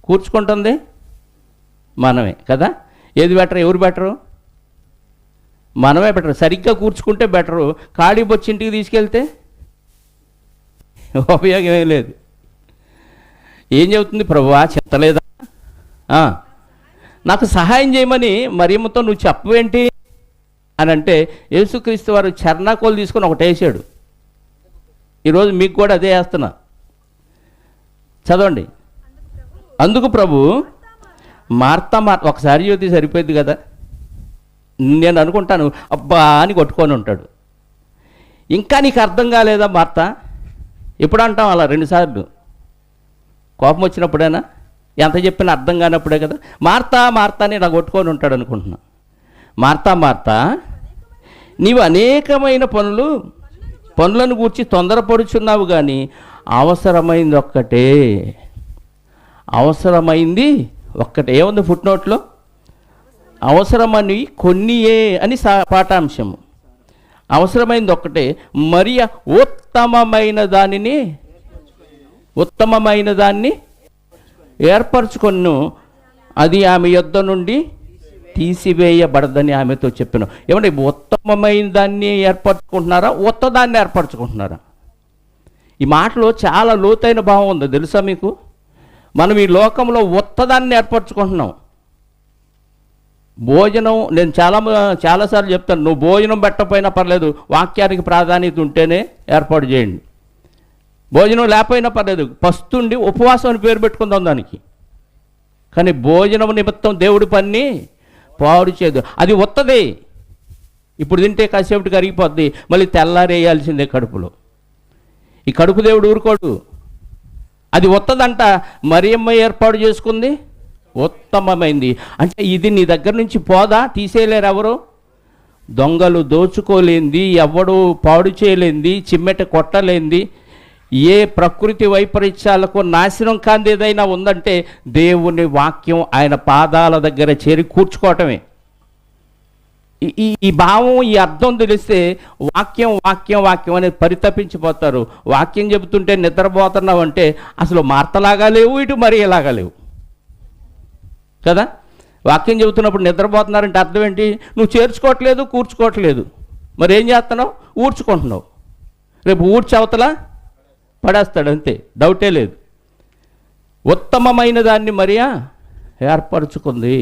కూర్చుకుంటుంది మనమే కదా. ఏది బెటర్? ఎవరు బెటరు? మనమే బెటర్. సరిగ్గా కూర్చుకుంటే బెటరు. ఖాళీ బొచ్చి ఇంటికి తీసుకెళ్తే ఉపయోగం ఏం లేదు. ఏం చెబుతుంది? ప్రభువా చెత్తలేదా, నాకు సహాయం చేయమని మరియమ్మతో నువ్వు చెప్పవేంటి అని అంటే, యేసుక్రీస్తు వారు చర్నాకోలు తీసుకొని ఒకటి వేసాడు. ఈరోజు మీకు కూడా అదే వేస్తున్నా, చదవండి. అందుకు ప్రభు మార్తా ఒకసారి జ్యోతి సరిపోయింది కదా, నేను అనుకుంటాను అబ్బా అని కొట్టుకొని ఉంటాడు. ఇంకా నీకు అర్థం కాలేదా మార్తా? ఎప్పుడు అంటాం అలా? 2 సార్లు. కోపం వచ్చినప్పుడేనా? ఎంత చెప్పినా అర్థం కానప్పుడే కదా. మార్తా మార్తా అని నాకు కొట్టుకొని ఉంటాడు అనుకుంటున్నా. మార్తా మార్తా, నీవు అనేకమైన పనులను గూర్చి తొందరపడుచున్నావు, కానీ అవసరమైంది ఒక్కటే. ఏముంది ఫుట్ నోట్లో? అవసరమని కొన్నియే అని పాఠాంశము. అవసరమైంది ఒక్కటే. మరియ ఉత్తమమైన దాన్ని ఏర్పరచుకొను, అది ఆమె యొద్ద నుండి తీసివేయబడదని ఆమెతో చెప్పాను. ఏమంటే ఉత్తమమైన దాన్ని ఏర్పరచుకుంటున్నారా, ఉత్తదాన్ని ఏర్పరచుకుంటున్నారా? ఈ మాటలో చాలా లోతైన భావం ఉంది తెలుసా మీకు? మనం ఈ లోకంలో ఉత్తదాన్ని ఏర్పరచుకుంటున్నాం. భోజనం, నేను చాలాసార్లు చెప్తాను, నువ్వు భోజనం పెట్టకపోయినా పర్లేదు, వాక్యానికి ప్రాధాన్యత ఉంటేనే ఏర్పాటు చేయండి. భోజనం లేకపోయినా పర్లేదు, పస్తుండి ఉపవాసం అని పేరు పెట్టుకుందాం దానికి. కానీ భోజనం నిమిత్తం దేవుడి పని పాడు చేయదు. అది ఉత్తదే. ఇప్పుడు తింటే కాసేపటికి అరిగిపోద్ది, మళ్ళీ తెల్లారేయాల్సిందే కడుపులో. ఈ కడుపు దేవుడు ఊరుకోడు. అది ఉత్తదంట. మరియమ్మ ఏర్పాటు చేసుకుంది ఉత్తమమైంది. అంటే ఇది నీ దగ్గర నుంచి పోదా? తీసేయలేరు ఎవరు. దొంగలు దోచుకోలేంది, ఎవడు పాడు చేయలేంది, చిమ్మెట కొట్టలేంది, ఏ ప్రకృతి వైపరీత్యాలకు నాశనం కాంది ఏదైనా ఉందంటే దేవుని వాక్యం ఆయన పాదాల దగ్గర చేరి కూర్చుకోవటమే. ఈ భావం, ఈ అర్థం తెలిస్తే వాక్యం వాక్యం వాక్యం అనేది పరితపించిపోతారు. వాక్యం చెబుతుంటే నిద్రపోతున్నావు అంటే అసలు మార్తలాగా లేవు, ఇటు మరి ఎలాగా లేవు కదా. వాక్యం చెబుతున్నప్పుడు నిద్రపోతున్నారంటే అర్థం ఏంటి? నువ్వు చేర్చుకోవట్లేదు, కూర్చుకోవట్లేదు. మరి ఏం చేస్తున్నావు? ఊడ్చుకుంటున్నావు. రేపు ఊడ్చి అవతల పడేస్తాడు, అంతే, డౌటే లేదు. ఉత్తమమైన దాన్ని మరియా ఏర్పరచుకుంది.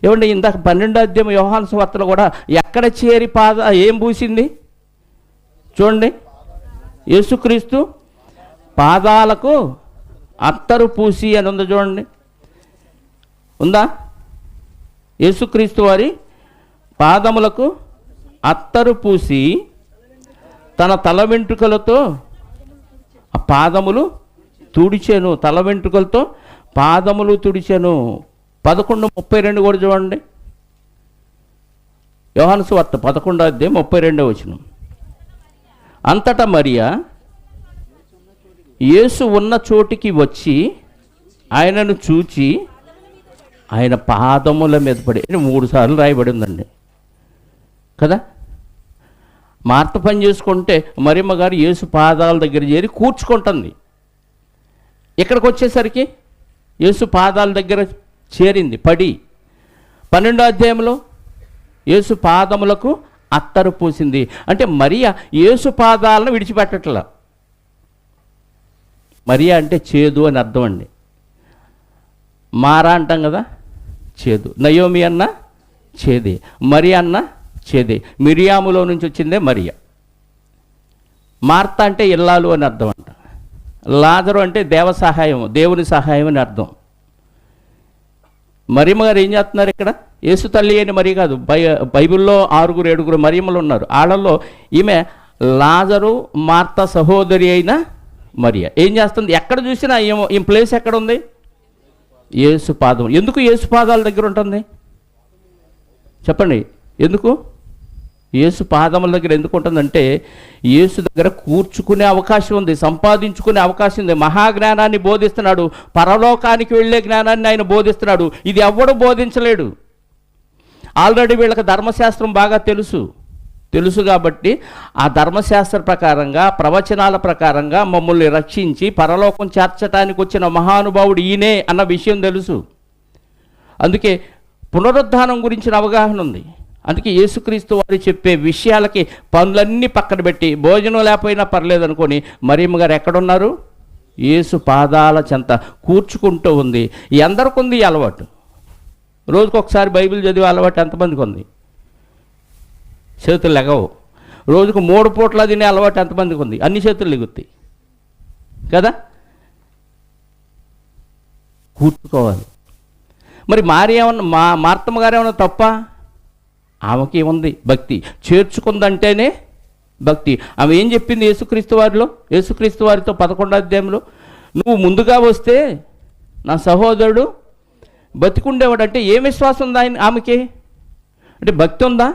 ఏమంటే ఇందాక 12వ అధ్యాయం యోహాను సువార్తలో కూడా ఎక్కడ చేరి ఏం పూసింది చూడండి. యేసుక్రీస్తు పాదాలకు అత్తరు పూసి అని ఉంది చూడండి. ఉందా? యేసుక్రీస్తు వారి పాదములకు అత్తరు పూసి తన తల వెంట్రుకలతో ఆ పాదములు తుడిచెను. తల వెంట్రుకలతో పాదములు తుడిచెను. 11:32 కూడా చూడండి. యోహాను సువార్త 11వ అధ్యాయం 32వ వచనం. అంతటా మరియా యేసు ఉన్న చోటికి వచ్చి ఆయనను చూచి ఆయన పాదముల మీద పడి, 3 సార్లు రాయబడి ఉందండి కదా. మార్త పని చేసుకుంటే మరియమ్మ గారు యేసు పాదాల దగ్గర చేరి కూర్చుకుంటుంది. ఇక్కడికి వచ్చేసరికి యేసు పాదాల దగ్గర చేరింది పడి. 12వ అధ్యాయంలో యేసు పాదములకు అత్తరు పూసింది. అంటే మరియా యేసు పాదాలను విడిచిపెట్టట్లా. మరియా అంటే చేదు అని అర్థం అండి. మారా అంటాం కదా, చేదు. నయోమి అన్న చేదే, మరియా అన్న చేదే. మిరియాములో నుంచి వచ్చిందే మరియా. మార్త అంటే ఇల్లాలు అని అర్థం అంట. లాజరు అంటే దేవ సహాయం, దేవుని సహాయం అని అర్థం. మరియమ్మ గారు ఏం చేస్తున్నారు ఇక్కడ? యేసు తల్లి అని మరి కాదు, బైబిల్లో 6-7 మరియమ్మలు ఉన్నారు. వాళ్ళల్లో ఈమె లాజరు మార్త సహోదరి అయిన మరియా ఏం చేస్తుంది? ఎక్కడ చూసినా ఈ ప్లేస్ ఎక్కడ ఉంది? యేసు పాదం. ఎందుకు యేసు పాదాల దగ్గర ఉంటుంది చెప్పండి? ఎందుకు యేసు పాదముల దగ్గర ఎందుకు ఉంటుందంటే, యేసు దగ్గర కూర్చుకునే అవకాశం ఉంది, సంపాదించుకునే అవకాశం ఉంది. మహాజ్ఞానాన్ని బోధిస్తున్నాడు, పరలోకానికి వెళ్ళే జ్ఞానాన్ని ఆయన బోధిస్తున్నాడు. ఇది ఎవ్వడు బోధించలేడు. ఆల్రెడీ వీళ్ళకి ధర్మశాస్త్రం బాగా తెలుసు కాబట్టి ఆ ధర్మశాస్త్ర ప్రకారంగా, ప్రవచనాల ప్రకారంగా మమ్మల్ని రక్షించి పరలోకం చేర్చడానికి వచ్చిన మహానుభావుడు ఈయనే అన్న విషయం తెలుసు. అందుకే పునరుద్ధానం గురించిన అవగాహన ఉంది. అందుకే యేసుక్రీస్తు వారు చెప్పే విషయాలకి పనులన్నీ పక్కన పెట్టి భోజనం లేకపోయినా పర్లేదు అనుకొని మరియమ్మ గారు ఎక్కడున్నారు? యేసు పాదాల చెంత కూర్చుకుంటూ ఉంది. ఎందరికి ఉంది ఈ అలవాటు? రోజుకొకసారి బైబిల్ చదివే అలవాటు ఎంతమందికి ఉంది? చేతులు లెగవు. రోజుకు 3 పూట్ల తినే అలవాటు ఎంతమందికి ఉంది? అన్ని చేతులు లెగుతాయి కదా. కూర్చుకోవాలి. మరి మార్తమ్మ గారు ఏమన్నా తప్ప? ఆమెకి ఉంది భక్తి. చేర్చుకుందంటేనే భక్తి. ఆమె ఏం చెప్పింది యేసుక్రీస్తు వారితో 11వ అధ్యాయంలో? నువ్వు ముందుగా వస్తే నా సహోదరుడు బతికుండేవాడు. అంటే ఏ విశ్వాసం ఉందా ఆమెకి? అంటే భక్తి ఉందా?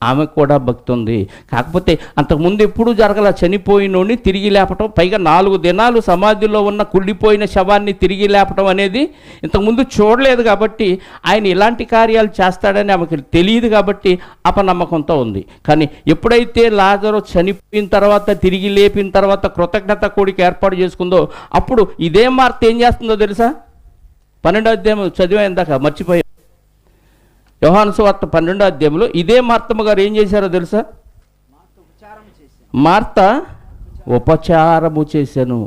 ఆమెకు కూడా భక్తి ఉంది. కాకపోతే అంతకుముందు ఎప్పుడూ జరగల. చనిపోయినోడిని తిరిగి లేపటం, పైగా 4 దినాలు సమాధిలో ఉన్న కుళ్ళిపోయిన శవాన్ని తిరిగి లేపటం అనేది ఇంతకుముందు చూడలేదు. కాబట్టి ఆయన ఇలాంటి కార్యాలు చేస్తాడని ఆమెకు తెలియదు. కాబట్టి అపనమ్మకంతో ఉంది. కానీ ఎప్పుడైతే లాజరు చనిపోయిన తర్వాత తిరిగి లేపిన తర్వాత కృతజ్ఞత కూడిక ఏర్పాటు చేసుకుందో, అప్పుడు ఇదే మార్త ఏం చేస్తుందో తెలుసా? 12వ అధ్యాయం చదివా ఇందాక, మర్చిపోయా. యోహాను సువార్త 12వ అధ్యాయంలో ఇదే మార్తమ్మ గారు ఏం చేశారో తెలుసా? మార్త ఉపచారము చేశాను.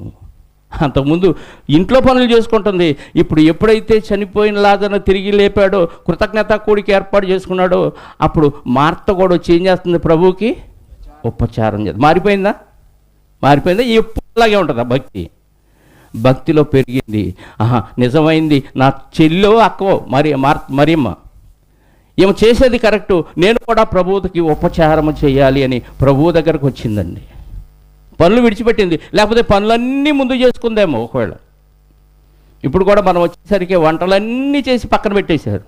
అంతకుముందు ఇంట్లో పనులు చేసుకుంటుంది. ఇప్పుడు ఎప్పుడైతే చనిపోయిన లాజరును తిరిగి లేపాడో, కృతజ్ఞత కూడిక ఏర్పాటు చేసుకున్నాడో, అప్పుడు మార్త కూడా వచ్చి ఏం చేస్తుంది? ప్రభువుకి ఉపచారం చేస్తుంది. మారిపోయిందా? ఎప్పుడు అలాగే ఉంటుందా? భక్తిలో పెరిగింది. నిజమైంది. నా చెల్లో అక్కవో మరియమ్మ ఏమో చేసేది కరెక్టు, నేను కూడా ప్రభువుకి ఉపచారం చేయాలి అని ప్రభువు దగ్గరకు వచ్చిందండి. పనులు విడిచిపెట్టింది. లేకపోతే పనులన్నీ ముందు చేసుకుందేమో ఒకవేళ. ఇప్పుడు కూడా మనం వచ్చేసరికి వంటలన్నీ చేసి పక్కన పెట్టేశారు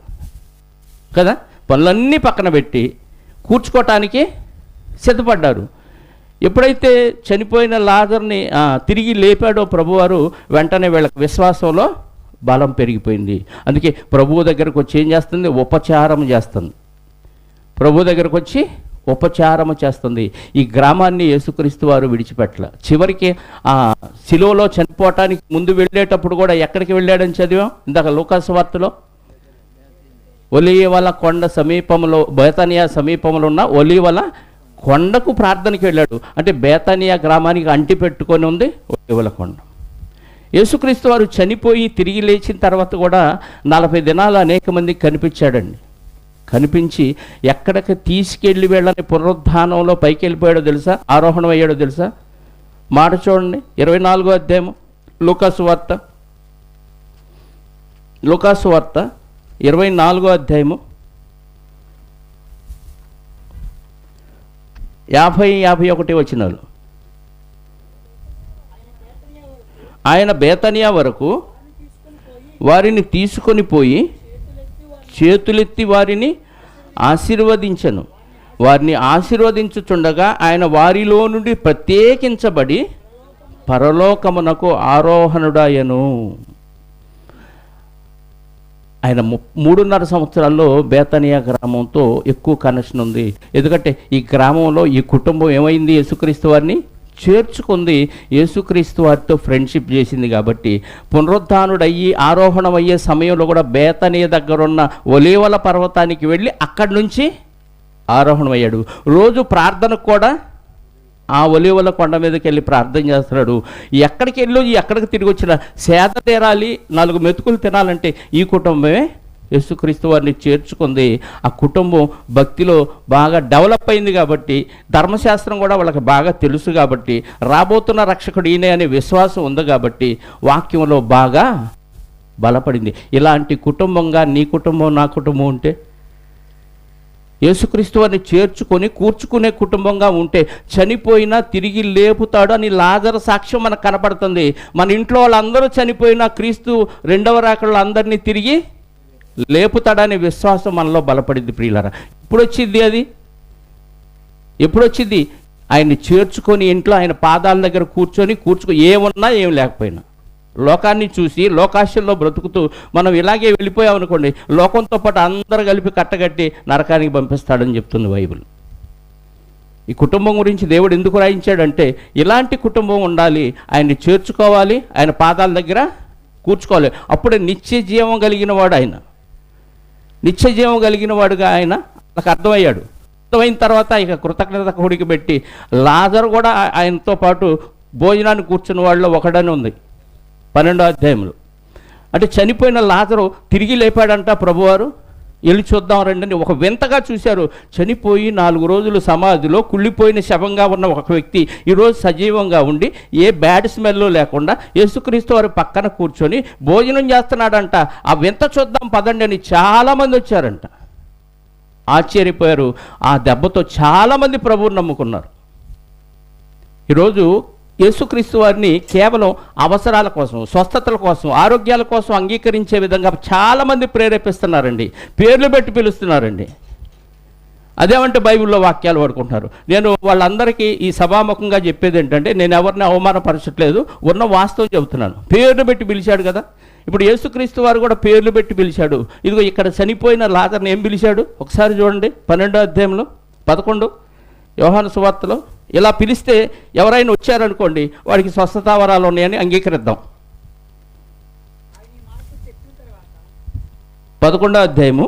కదా. పనులన్నీ పక్కన పెట్టి కూర్చుకోవటానికి సిద్ధపడ్డారు. ఎప్పుడైతే చనిపోయిన లాజర్ని తిరిగి లేపాడో ప్రభువారు, వెంటనే వీళ్ళకి విశ్వాసంలో బలం పెరిగిపోయింది. అందుకే ప్రభువు దగ్గరకు వచ్చి ఏం చేస్తుంది? ఉపచారం చేస్తుంది. ప్రభు దగ్గరకు వచ్చి ఉపచారము చేస్తుంది. ఈ గ్రామాన్ని యేసుక్రీస్తు వారు విడిచిపెట్టల. చివరికి శిలువలో చనిపోవటానికి ముందు వెళ్ళేటప్పుడు కూడా ఎక్కడికి వెళ్ళాడని చదివాం ఇందాక లూకాసు వార్తలో. ఒలీవల కొండ సమీపంలో, బేతనియా సమీపంలో ఉన్న ఒలీవల కొండకు ప్రార్థనకి వెళ్ళాడు. అంటే బేతనియా గ్రామానికి అంటి పెట్టుకొని ఉంది ఒలీవల కొండ. యేసుక్రీస్తు వారు చనిపోయి తిరిగి లేచిన తర్వాత కూడా 40 దినాలు అనేక మందికి కనిపించాడండి. కనిపించి ఎక్కడికి తీసుకెళ్ళి వెళ్ళని పునరుద్ధానంలో పైకి వెళ్ళిపోయాడో తెలుసా? ఆరోహణం అయ్యాడో తెలుసా? మాట చూడండి, 24వ అధ్యాయం లూకాసు వార్త 24వ అధ్యాయము 50-51 వచనాలు. ఆయన బేతనియా వరకు వారిని తీసుకొని పోయి చేతులెత్తి వారిని ఆశీర్వదించెను. వారిని ఆశీర్వదించుచుండగా ఆయన వారిలో నుండి ప్రత్యేకించబడి పరలోకమునకు ఆరోహణుడాయను. ఆయన 3.5 సంవత్సరాల్లో బేతనియా గ్రామంతో ఎక్కువ కనెక్షన్ ఉంది. ఎందుకంటే ఈ గ్రామంలో ఈ కుటుంబం ఏమైంది? యేసుక్రీస్తు వారిని చేర్చుకుంది. యేసుక్రీస్తు వారితో ఫ్రెండ్షిప్ చేసింది. కాబట్టి పునరుద్ధానుడయ్యి ఆరోహణం అయ్యే సమయంలో కూడా బేతనియా దగ్గరున్న ఒలీవల పర్వతానికి వెళ్ళి అక్కడి నుంచి ఆరోహణం అయ్యాడు. రోజు ప్రార్థనకు కూడా ఆ ఒలీవల కొండ మీదకి వెళ్ళి ప్రార్థన చేస్తున్నాడు. ఎక్కడికి తిరిగి వచ్చిన సేద తీరాలి, 4 మెతుకులు తినాలంటే ఈ కుటుంబమే యేసుక్రీస్తు వారిని చేర్చుకుంది. ఆ కుటుంబం భక్తిలో బాగా డెవలప్ అయింది. కాబట్టి ధర్మశాస్త్రం కూడా వాళ్ళకి బాగా తెలుసు. కాబట్టి రాబోతున్న రక్షకుడు ఈయనే అనే విశ్వాసం ఉంది. కాబట్టి వాక్యంలో బాగా బలపడింది. ఇలాంటి కుటుంబంగా నీ కుటుంబం, నా కుటుంబం ఉంటే, యేసుక్రీస్తు వారిని చేర్చుకొని కూర్చుకునే కుటుంబంగా ఉంటే చనిపోయినా తిరిగి లేపుతాడు అని లాజరు సాక్ష్యం మనకు కనపడుతుంది. మన ఇంట్లో వాళ్ళందరూ చనిపోయినా క్రీస్తు 2వ రాకడలో అందరినీ తిరిగి లేపుతాడనే విశ్వాసం మనలో బలపడింది. ప్రియులారా, ఎప్పుడు వచ్చింది? ఆయన్ని చేర్చుకొని ఇంట్లో ఆయన పాదాల దగ్గర కూర్చుని ఏమున్నా ఏం లేకపోయినా, లోకాన్ని చూసి లోకాశల్లో బ్రతుకుతూ మనం ఇలాగే వెళ్ళిపోయామనుకోండి, లోకంతో పాటు అందరూ కలిపి కట్టగట్టి నరకానికి పంపిస్తాడని చెప్తుంది బైబిల్. ఈ కుటుంబం గురించి దేవుడు ఎందుకు రాయించాడంటే, ఇలాంటి కుటుంబం ఉండాలి, ఆయన్ని చేర్చుకోవాలి, ఆయన పాదాల దగ్గర కూర్చుకోవాలి. అప్పుడే నిత్య జీవం కలిగిన వాడు ఆయన, నిత్య జీవం కలిగిన వాడుగా ఆయన వాళ్ళకి అర్థమయ్యాడు. అర్థమైన తర్వాత ఇక కృతజ్ఞత కూడికి పెట్టి లాజరు కూడా ఆయనతో పాటు భోజనాన్ని కూర్చున్న వాళ్ళలో ఒకడని ఉంది 12వ అధ్యాయంలో. అంటే చనిపోయిన లాజరు తిరిగి లేపాడంట ప్రభువారు. వెళ్ళి చూద్దాం రండి అని ఒక వింతగా చూశారు. చనిపోయి 4 రోజులు సమాధిలో కుళ్ళిపోయిన శవంగా ఉన్న ఒక వ్యక్తి ఈరోజు సజీవంగా ఉండి ఏ బ్యాడ్ స్మెల్ లేకుండా యేసుక్రీస్తు వారి పక్కన కూర్చొని భోజనం చేస్తున్నాడంట. ఆ వింత చూద్దాం పదండి అని చాలామంది వచ్చారంట. ఆశ్చర్యపోయారు. ఆ దెబ్బతో చాలామంది ప్రభువుని నమ్ముకున్నారు. ఈరోజు యేసుక్రీస్తు వారిని కేవలం అవసరాల కోసం, స్వస్థతల కోసం, ఆరోగ్యాల కోసం అంగీకరించే విధంగా చాలామంది ప్రేరేపిస్తున్నారండి. పేర్లు పెట్టి పిలుస్తున్నారండి. అదేమంటే బైబిల్లో వాక్యాలు పడుకుంటున్నారు. నేను వాళ్ళందరికీ ఈ సభాముఖంగా చెప్పేది ఏంటంటే, నేను ఎవరిని అవమానపరచట్లేదు, ఉన్న వాస్తవం చెబుతున్నాను. పేర్లు పెట్టి పిలిచాడు కదా. ఇప్పుడు యేసుక్రీస్తు వారు కూడా పేర్లు పెట్టి పిలిచాడు. ఇదిగో ఇక్కడ చనిపోయిన లాజర్ని ఏం పిలిచాడు ఒకసారి చూడండి. 12వ అధ్యాయంలో 11 యోహాను సువార్తలో ఇలా పిలిస్తే ఎవరైనా వచ్చారనుకోండి వాడికి స్వస్థత వరాలు ఉన్నాయని అంగీకరిద్దాం. 11వ అధ్యాయము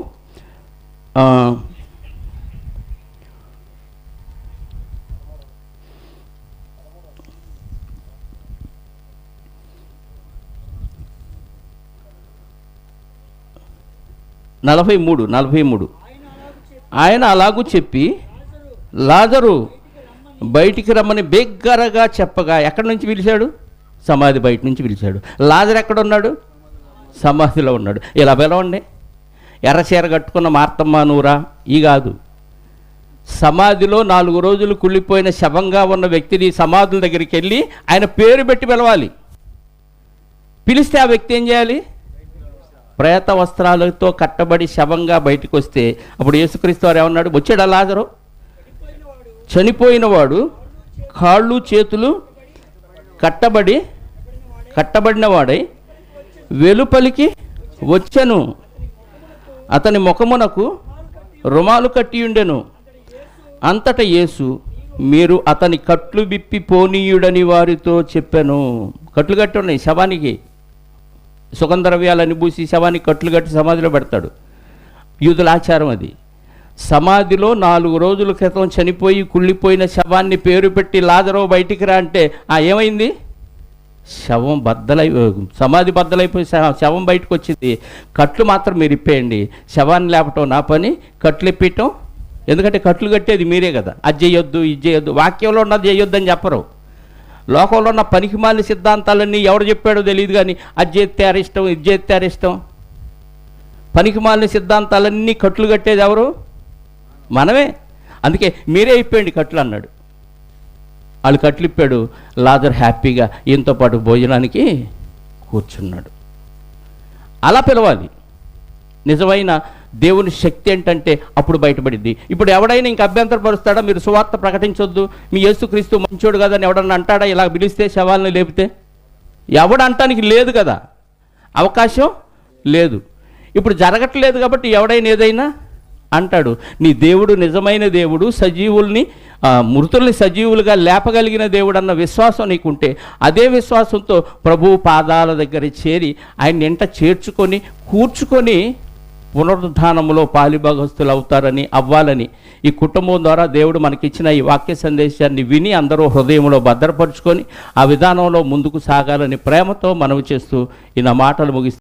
43 ఆయన అలాగూ చెప్పి లాజరు బయటికి రమ్మని బిగ్గరగా చెప్పగా, ఎక్కడి నుంచి పిలిచాడు? సమాధి బయట నుంచి పిలిచాడు. లాజరు ఎక్కడ ఉన్నాడు? సమాధిలో ఉన్నాడు. ఇలా పిలవండి. ఎర్రచీర కట్టుకున్న మార్తమ్మ నూరా ఈ కాదు. సమాధిలో 4 రోజులు కుళ్ళిపోయిన శవంగా ఉన్న వ్యక్తిని సమాధుల దగ్గరికి వెళ్ళి ఆయన పేరు పెట్టి పిలవాలి. పిలిస్తే ఆ వ్యక్తి ఏం చేయాలి? ప్రేత వస్త్రాలతో కట్టబడి శవంగా బయటకు వస్తే అప్పుడు యేసుక్రీస్తు వారు ఏమన్నాడు? వచ్చాడా లాజరు? చనిపోయినవాడు కాళ్ళు చేతులు కట్టబడిన వాడై వెలుపలికి వచ్చెను. అతని ముఖమునకు రుమాలు కట్టియుండెను. అంతటా యేసు, మీరు అతని కట్లు విప్పి పోనీయుడని వారితో చెప్పాను. కట్లు కట్టి ఉన్నాయి శవానికి. సుగంధద్రవ్యాలని పూసి శవానికి కట్లు కట్టి సమాధిలో పెడతాడు. యూదుల ఆచారం అది. సమాధిలో 4 రోజుల క్రితం చనిపోయి కుళ్ళిపోయిన శవాన్ని పేరు పెట్టి లాజరు బయటికి రా అంటే ఏమైంది? శవం సమాధి బద్దలైపోయి శవం బయటకు వచ్చింది. కట్లు మాత్రం మీరు ఇప్పేయండి. శవాన్ని లేపటం నా పని, కట్లు ఇప్పటం. ఎందుకంటే కట్లు కట్టేది మీరే కదా. అది చేయొద్దు, ఇది చేయొద్దు. వాక్యంలో ఉన్నది చేయొద్దు అని చెప్పరు. లోకంలో ఉన్న పనికిమాలిన సిద్ధాంతాలన్నీ ఎవరు చెప్పాడో తెలియదు కానీ అది చేస్తే అరిష్టం, ఇది చేస్తే అరిష్టం. పనికిమాలిన సిద్ధాంతాలన్నీ కట్లు కట్టేది ఎవరు? మనమే. అందుకే మీరే ఇప్పండి కట్లు అన్నాడు. వాళ్ళు కట్లు ఇప్పాడు. లాజర్ హ్యాపీగా ఈయనతో పాటు భోజనానికి కూర్చున్నాడు. అలా పిలవాలి. నిజమైన దేవుని శక్తి ఏంటంటే అప్పుడు బయటపడింది. ఇప్పుడు ఎవడైనా ఇంక అభ్యంతరపరుస్తాడా? మీరు సువార్త ప్రకటించొద్దు, మీ యేసుక్రీస్తు మంచోడు కదా అని ఎవడన్నా అంటాడా? ఇలా పిలిస్తే శవాలను లేపితే ఎవడంటానికి లేదు కదా, అవకాశం లేదు. ఇప్పుడు జరగట్లేదు కాబట్టి ఎవడైనా ఏదైనా అంటాడు. నీ దేవుడు నిజమైన దేవుడు, సజీవుల్ని మృతుల్ని సజీవులుగా లేపగలిగిన దేవుడు అన్న విశ్వాసం నీకుంటే అదే విశ్వాసంతో ప్రభువు పాదాల దగ్గర చేరి ఆయన వెంట చేర్చుకొని కూర్చుకొని పునరుద్ధానంలో పాలిభాగస్తులు అవుతారని, అవ్వాలని ఈ కుటుంబం ద్వారా దేవుడు మనకిచ్చిన ఈ వాక్య సందేశాన్ని విని అందరూ హృదయంలో భద్రపరుచుకొని ఆ విధానంలో ముందుకు సాగాలని ప్రేమతో మనవి చేస్తూ ఈ నా మాటలు ముగిస్తాను.